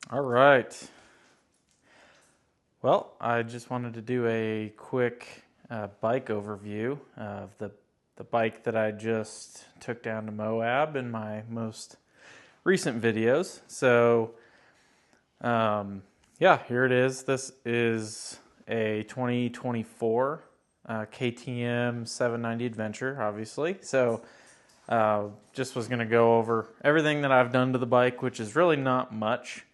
All right. Well, I just wanted to do a quick bike overview of the bike that I just took down to Moab in my most recent videos. So, yeah, here it is. This is a 2024 KTM 790 Adventure, obviously. So, just was going to go over everything that I've done to the bike, which is really not much.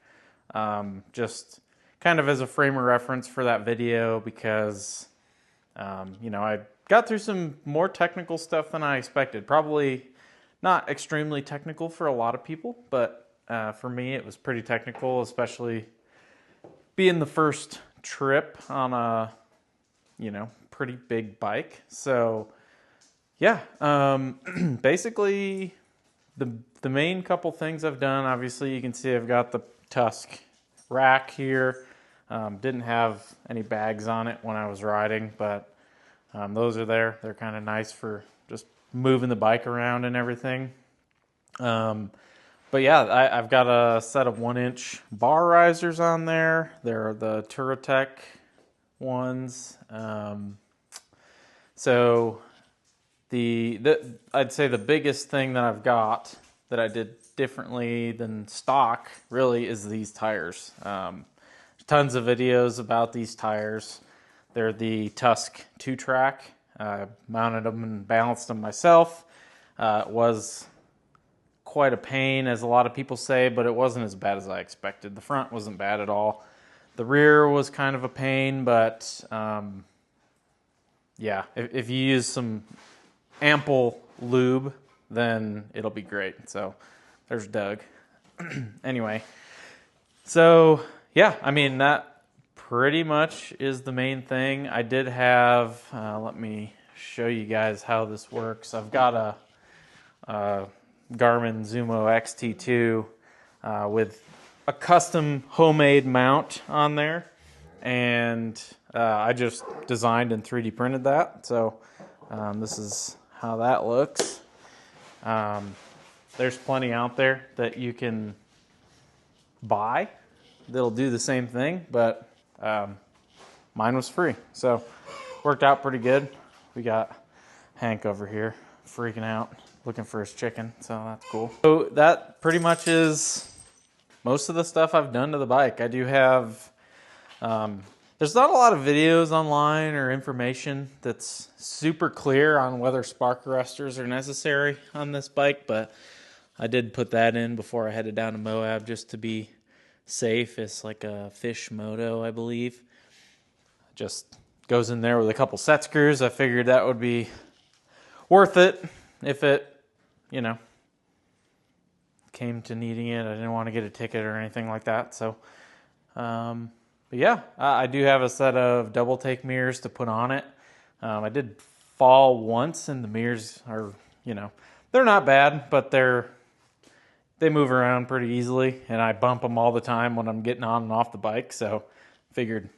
Just kind of as a frame of reference for that video because, I got through some more technical stuff than I expected. Probably not extremely technical for a lot of people, but for me it was pretty technical, especially being the first trip on a, pretty big bike. So, yeah, basically the main couple things I've done, obviously you can see I've got the Tusk rack here. Didn't have any bags on it when I was riding, but those are there. They're kind of nice for just moving the bike around and everything. But yeah, I've got a set of 1-inch bar risers on there. They're the Turatech ones. So I'd say the biggest thing that I've got that I did differently than stock really is these tires. Tons of videos about these tires. They're the Tusk 2-track. I mounted them and balanced them myself. It was quite a pain, as a lot of people say, but it wasn't as bad as I expected. The front wasn't bad at all. The rear was kind of a pain, but yeah, if you use some ample lube, then it'll be great. So there's Doug. Anyway, so yeah, I mean, that pretty much is the main thing. I did have, let me show you guys how this works. I've got a Garmin Zumo XT2 with a custom homemade mount on there, and I just designed and 3D printed that. So this is how that looks. There's plenty out there that you can buy that'll do the same thing, but mine was free, so worked out pretty good. We got Hank over here freaking out looking for his chicken, so that's cool. So that pretty much is most of the stuff I've done to the bike. I do have there's not a lot of videos online or information that's super clear on whether spark arresters are necessary on this bike, but I did put that in before I headed down to Moab just to be safe. It's like a Fish Moto, I believe. Just goes in there with a couple set screws. I figured that would be worth it if it, came to needing it. I didn't want to get a ticket or anything like that. So, but yeah, I do have a set of double take mirrors to put on it. I did fall once, and the mirrors are, they're not bad, but they move around pretty easily, and I bump them all the time when I'm getting on and off the bike, so figured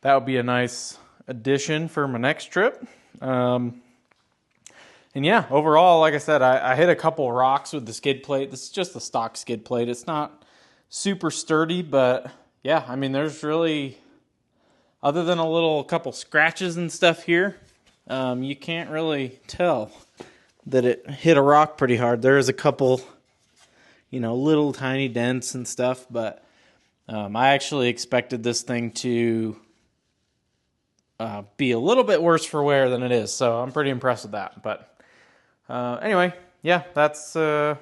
that would be a nice addition for my next trip. And yeah, overall, like I said, I hit a couple rocks with the skid plate. This is just the stock skid plate. It's not super sturdy, but yeah, I mean, there's really, other than a couple scratches and stuff here, you can't really tell that it hit a rock pretty hard. There is a couple, little tiny dents and stuff, but I actually expected this thing to be a little bit worse for wear than it is, so I'm pretty impressed with that. But anyway, yeah, that's the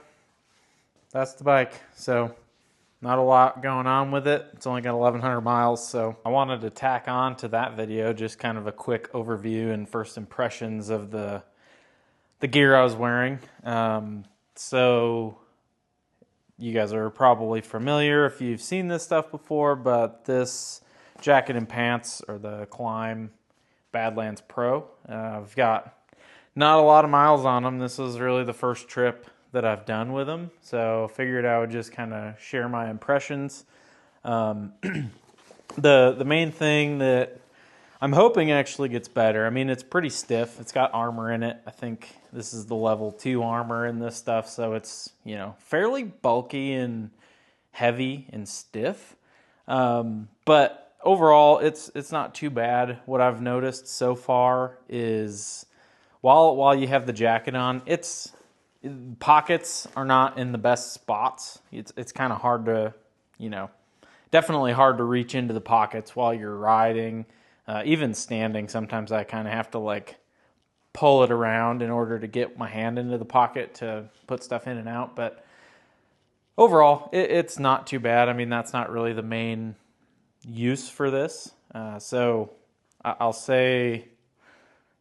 bike. So not a lot going on with it. It's only got 1,100 miles, so I wanted to tack on to that video just kind of a quick overview and first impressions of the gear I was wearing. So you guys are probably familiar if you've seen this stuff before, but this jacket and pants are the Klim Badlands Pro. I've got not a lot of miles on them. This was really the first trip that I've done with them, so figured I would just kind of share my impressions. The main thing that I'm hoping actually gets better, I mean, it's pretty stiff. It's got armor in it. I think this is the level 2 armor in this stuff, so it's, fairly bulky and heavy and stiff. But overall, it's not too bad. What I've noticed so far is while you have the jacket on, pockets are not in the best spots. It's kind of hard to, definitely hard to reach into the pockets while you're riding. Even standing, sometimes I kind of have to like pull it around in order to get my hand into the pocket to put stuff in and out. But overall, it's not too bad. I mean, that's not really the main use for this. So I'll say,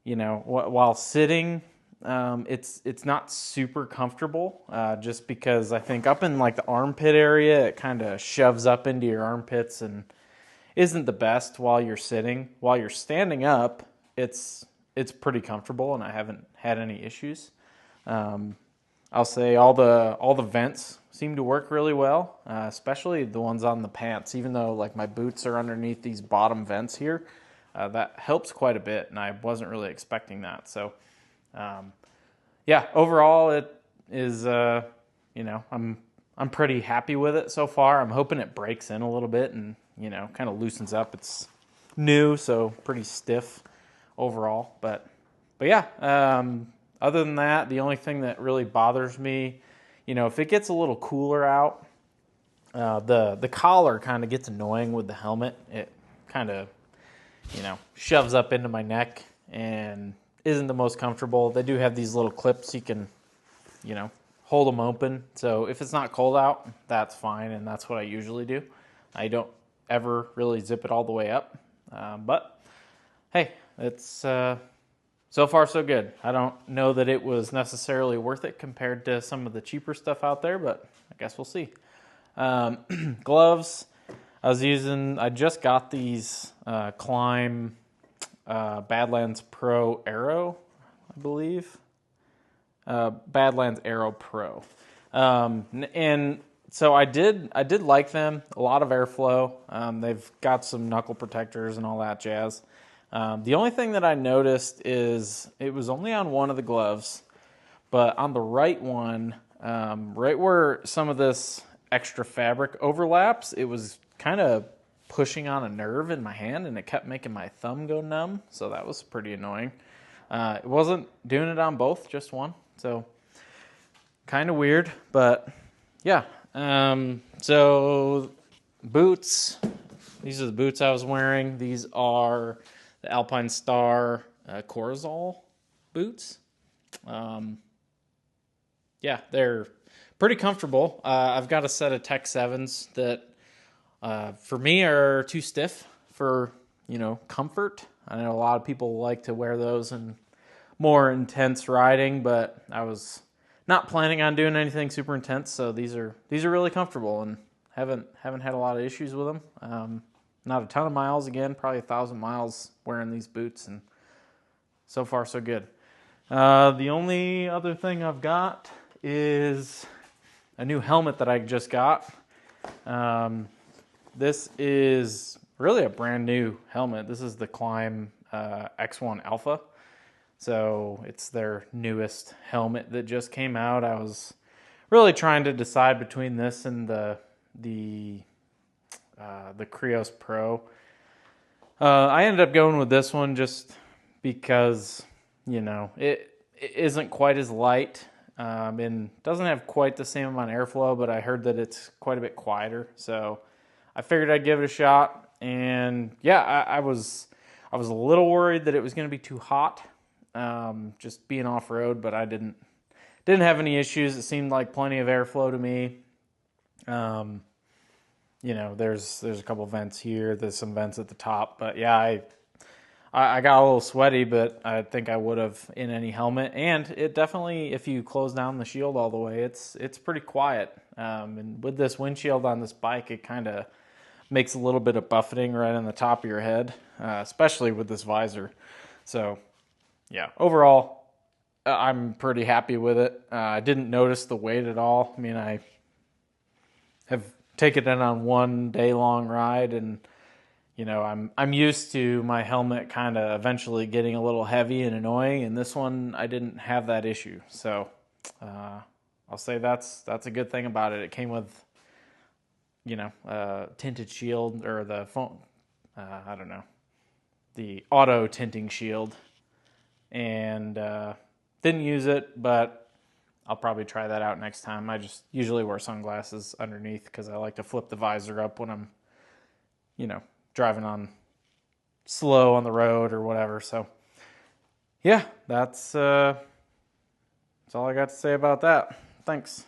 while sitting, it's not super comfortable, just because I think up in like the armpit area, it kind of shoves up into your armpits and isn't the best while you're sitting. While you're standing up, it's pretty comfortable, and I haven't had any issues. I'll say all the vents seem to work really well, especially the ones on the pants. Even though like my boots are underneath these bottom vents here, that helps quite a bit, and I wasn't really expecting that. So, yeah, overall it is. I'm pretty happy with it so far. I'm hoping it breaks in a little bit and kind of loosens up. It's new, so pretty stiff overall, but yeah, other than that, the only thing that really bothers me, if it gets a little cooler out, the collar kind of gets annoying with the helmet. It kind of shoves up into my neck and isn't the most comfortable. They do have these little clips you can hold them open, so if it's not cold out, that's fine, and that's what I usually do. I don't ever really zip it all the way up, but hey, it's so far so good. I don't know that it was necessarily worth it compared to some of the cheaper stuff out there, but I guess we'll see. Gloves, I just got these Klim Badlands Pro Aero, I believe. Badlands Aero Pro. And so I did like them. A lot of airflow. They've got some knuckle protectors and all that jazz. The only thing that I noticed is it was only on one of the gloves, but on the right one, right where some of this extra fabric overlaps, it was kind of pushing on a nerve in my hand, and it kept making my thumb go numb, so that was pretty annoying. It wasn't doing it on both, just one, so kind of weird, but yeah. So boots, these are the boots I was wearing. These are the Alpinestar Corozal boots. Yeah, they're pretty comfortable. I've got a set of Tech 7s that for me are too stiff for, comfort. I know a lot of people like to wear those in more intense riding, but I was not planning on doing anything super intense, so these are really comfortable and haven't had a lot of issues with them. Not a ton of miles, again, probably 1,000 miles wearing these boots, and so far so good. The only other thing I've got is a new helmet that I just got. This is really a brand new helmet. This is the Klim X1 Alpha. So it's their newest helmet that just came out. I was really trying to decide between this and the Krios Pro. I ended up going with this one just because, it isn't quite as light and doesn't have quite the same amount of airflow, but I heard that it's quite a bit quieter. So I figured I'd give it a shot. And yeah, I was a little worried that it was going to be too hot, just being off-road, but I didn't have any issues. It seemed like plenty of airflow to me. There's a couple vents here. There's some vents at the top, but yeah, I got a little sweaty, but I think I would have in any helmet. And it definitely, if you close down the shield all the way, it's pretty quiet. And with this windshield on this bike, it kind of makes a little bit of buffeting right on the top of your head, especially with this visor. So yeah, overall, I'm pretty happy with it. I didn't notice the weight at all. I mean, I have taken it on one day long ride, and I'm used to my helmet kind of eventually getting a little heavy and annoying, and this one I didn't have that issue. So I'll say that's a good thing about it. It came with tinted shield, or the phone, I don't know, the auto tinting shield, and didn't use it, but I'll probably try that out next time. I just usually wear sunglasses underneath because I like to flip the visor up when I'm, driving on slow on the road or whatever. So yeah, that's all I got to say about that. Thanks.